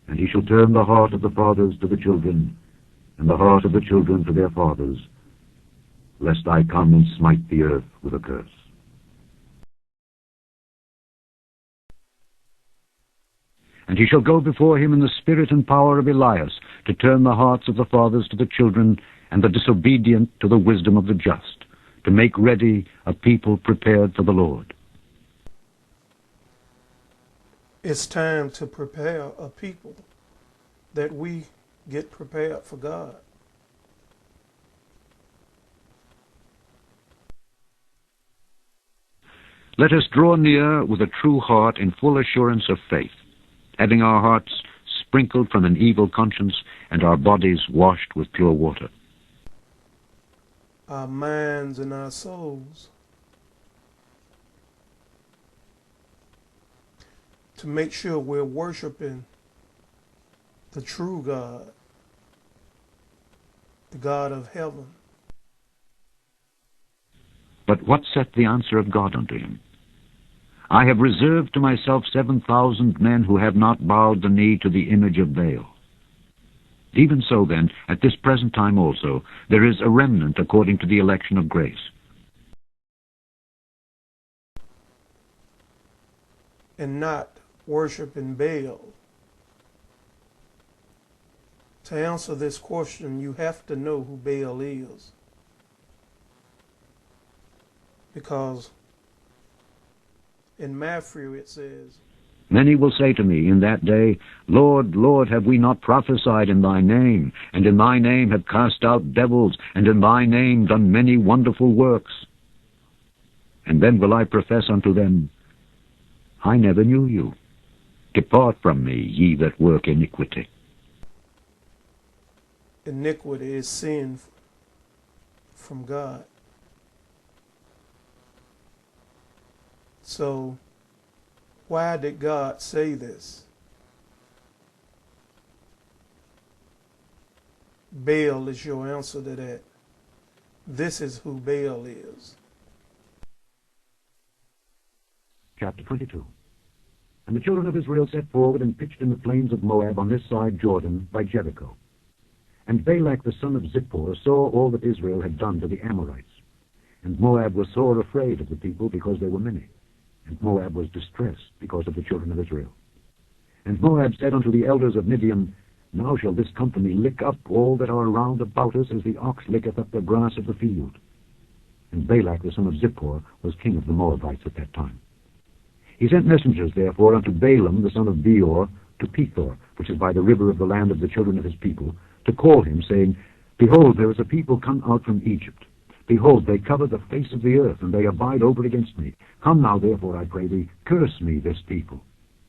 And he shall turn the heart of the fathers to the children, and the heart of the children to their fathers, lest I come and smite the earth with a curse. And he shall go before him in the spirit and power of Elias, to turn the hearts of the fathers to the children, and the disobedient to the wisdom of the just, to make ready a people prepared for the Lord. It's time to prepare a people, that we get prepared for God. Let us draw near with a true heart in full assurance of faith, having our hearts sprinkled from an evil conscience and our bodies washed with pure water. Our minds and our souls, to make sure we're worshiping the true God, the God of heaven. But what saith the answer of God unto him? I have reserved to myself 7,000 men who have not bowed the knee to the image of Baal. Even so, then, at this present time also, there is a remnant according to the election of grace. And not worshiping Baal. To answer this question, you have to know who Baal is. Because in Matthew it says, Many will say to me in that day, Lord, Lord, have we not prophesied in thy name, and in thy name have cast out devils, and in thy name done many wonderful works? And then will I profess unto them, I never knew you. Depart from me, ye that work iniquity. iniquity is sin from God. So, why did God say this? Baal is your answer to that. This is who Baal is. Chapter 22. And the children of Israel set forward and pitched in the plains of Moab on this side Jordan by Jericho. And Balak the son of Zippor saw all that Israel had done to the Amorites. And Moab was sore afraid of the people because they were many. And Moab was distressed because of the children of Israel. And Moab said unto the elders of Midian, Now shall this company lick up all that are round about us, as the ox licketh up the grass of the field. And Balak the son of Zippor was king of the Moabites at that time. He sent messengers, therefore, unto Balaam the son of Beor to Pethor, which is by the river of the land of the children of his people, to call him, saying, Behold, there is a people come out from Egypt. Behold, they cover the face of the earth, and they abide over against me. Come now, therefore, I pray thee, curse me this people,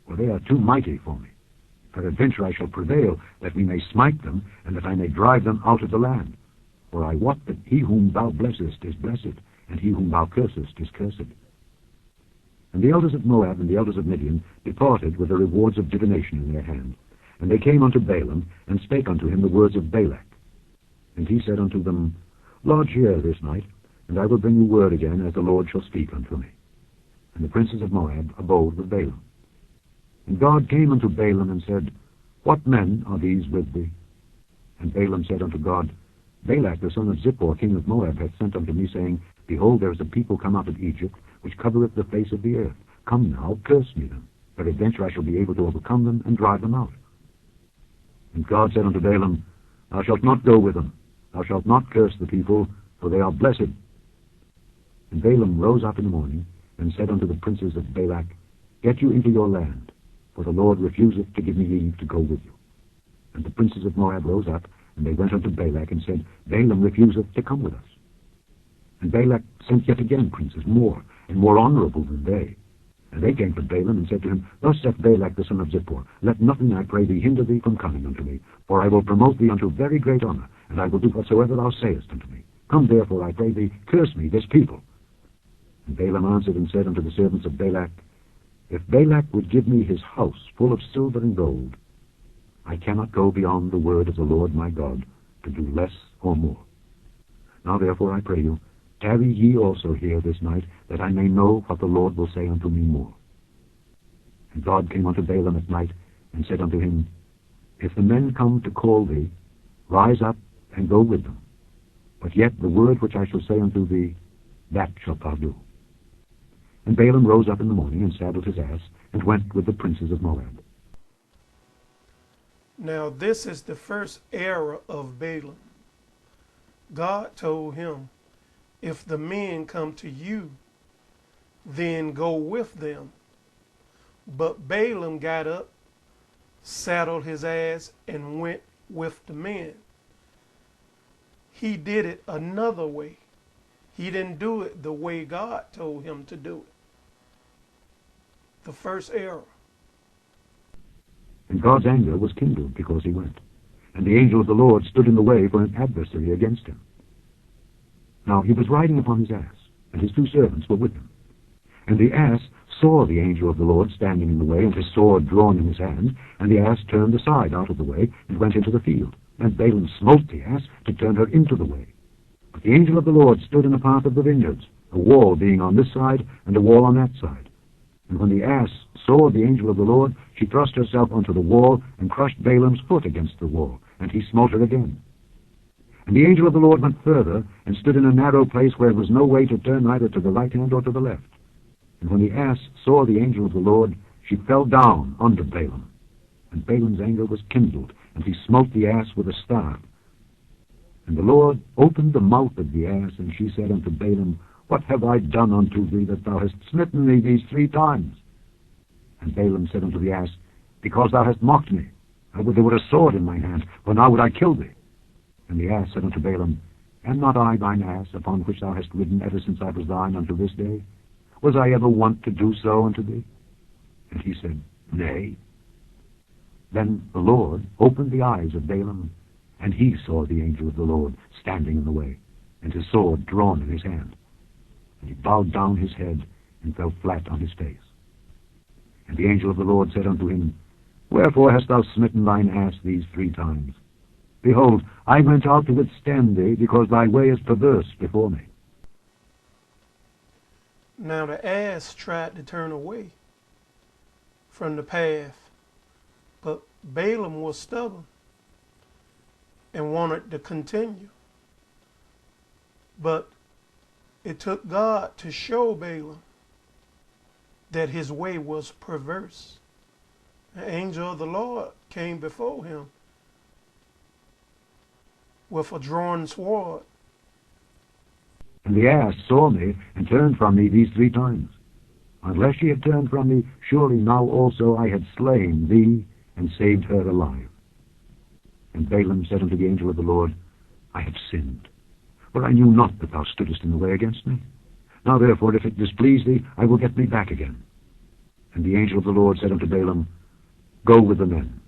for they are too mighty for me. Peradventure I shall prevail, that we may smite them, and that I may drive them out of the land. For I wot that he whom thou blessest is blessed, and he whom thou cursest is cursed. And the elders of Moab and the elders of Midian departed with the rewards of divination in their hand. And they came unto Balaam, and spake unto him the words of Balak. And he said unto them, Lodge here this night, and I will bring you word again, as the Lord shall speak unto me. And the princes of Moab abode with Balaam. And God came unto Balaam, and said, What men are these with thee? And Balaam said unto God, Balak the son of Zippor, king of Moab, hath sent unto me, saying, Behold, there is a people come out of Egypt, which covereth the face of the earth. Come now, curse me them. Peradventure I shall be able to overcome them, and drive them out. And God said unto Balaam, Thou shalt not go with them. Thou shalt not curse the people, for they are blessed. And Balaam rose up in the morning, and said unto the princes of Balak, Get you into your land, for the Lord refuseth to give me leave to go with you. And the princes of Moab rose up, and they went unto Balak, and said, Balaam refuseth to come with us. And Balak sent yet again princes, more and more honorable than they. And they came to Balaam, and said to him, Thus saith Balak the son of Zippor, Let nothing, I pray thee, hinder thee from coming unto me, for I will promote thee unto very great honor, and I will do whatsoever thou sayest unto me. Come therefore, I pray thee, curse me this people. And Balaam answered and said unto the servants of Balak, If Balak would give me his house full of silver and gold, I cannot go beyond the word of the Lord my God, to do less or more. Now therefore I pray you, tarry ye also here this night, that I may know what the Lord will say unto me more. And God came unto Balaam at night, and said unto him, If the men come to call thee, rise up and go with them. But yet the word which I shall say unto thee, that shalt thou do. And Balaam rose up in the morning, and saddled his ass, and went with the princes of Moab. Now this is the first error of Balaam. God told him, if the men come to you, then go with them. But Balaam got up, saddled his ass, and went with the men. He did it another way. He didn't do it the way God told him to do it. The first error. And God's anger was kindled because he went. And the angel of the Lord stood in the way for an adversary against him. Now he was riding upon his ass, and his 2 servants were with him. And the ass saw the angel of the Lord standing in the way, and his sword drawn in his hand, and the ass turned aside out of the way, and went into the field. And Balaam smote the ass to turn her into the way. But the angel of the Lord stood in the path of the vineyards, a wall being on this side, and a wall on that side. And when the ass saw the angel of the Lord, she thrust herself onto the wall, and crushed Balaam's foot against the wall, and he smote her again. And the angel of the Lord went further, and stood in a narrow place where there was no way to turn either to the right hand or to the left. And when the ass saw the angel of the Lord, she fell down under Balaam. And Balaam's anger was kindled, and he smote the ass with a staff. And the Lord opened the mouth of the ass, and she said unto Balaam, What have I done unto thee, that thou hast smitten me these 3 times? And Balaam said unto the ass, Because thou hast mocked me. I would there were a sword in mine hand, for now would I kill thee. And the ass said unto Balaam, Am not I thine ass, upon which thou hast ridden ever since I was thine unto this day? Was I ever wont to do so unto thee? And he said, Nay. Then the Lord opened the eyes of Balaam, and he saw the angel of the Lord standing in the way, and his sword drawn in his hand. And he bowed down his head, and fell flat on his face. And the angel of the Lord said unto him, Wherefore hast thou smitten thine ass these 3 times? Behold, I went out to withstand thee, because thy way is perverse before me. Now the ass tried to turn away from the path, but Balaam was stubborn and wanted to continue. But it took God to show Balaam that his way was perverse. The angel of the Lord came before him with a drawn sword. And the ass saw me, and turned from me these 3 times. Unless she had turned from me, surely now also I had slain thee, and saved her alive. And Balaam said unto the angel of the Lord, I have sinned, for I knew not that thou stoodest in the way against me. Now therefore, if it displease thee, I will get me back again. And the angel of the Lord said unto Balaam, Go with the men,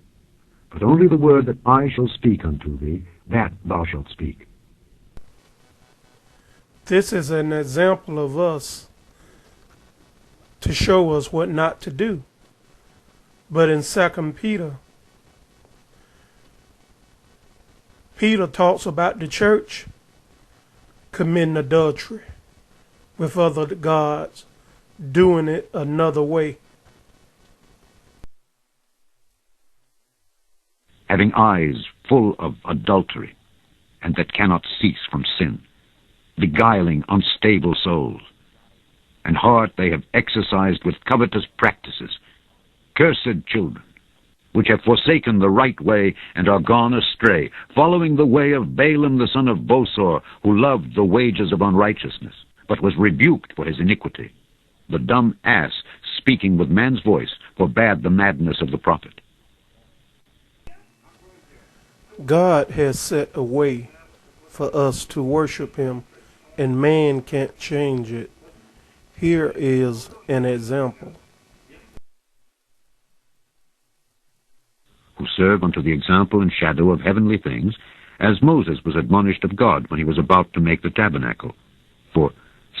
but only the word that I shall speak unto thee, that thou shalt speak. This is an example of us to show us what not to do. But in 2 Peter, Peter talks about the church committing adultery with other gods, doing it another way. Having eyes full of adultery, and that cannot cease from sin, beguiling unstable souls, and heart they have exercised with covetous practices, cursed children, which have forsaken the right way, and are gone astray, following the way of Balaam the son of Bosor, who loved the wages of unrighteousness, but was rebuked for his iniquity. The dumb ass, speaking with man's voice, forbade the madness of the prophet. God has set a way for us to worship him, and man can't change it. Here is an example. Who serve unto the example and shadow of heavenly things, as Moses was admonished of God when he was about to make the tabernacle. For,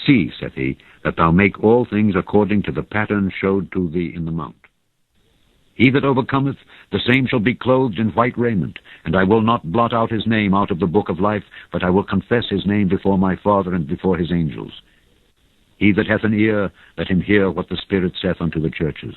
See, saith he, that thou make all things according to the pattern showed to thee in the mount. He that overcometh, the same shall be clothed in white raiment, and I will not blot out his name out of the book of life, but I will confess his name before my Father and before his angels. He that hath an ear, let him hear what the Spirit saith unto the churches.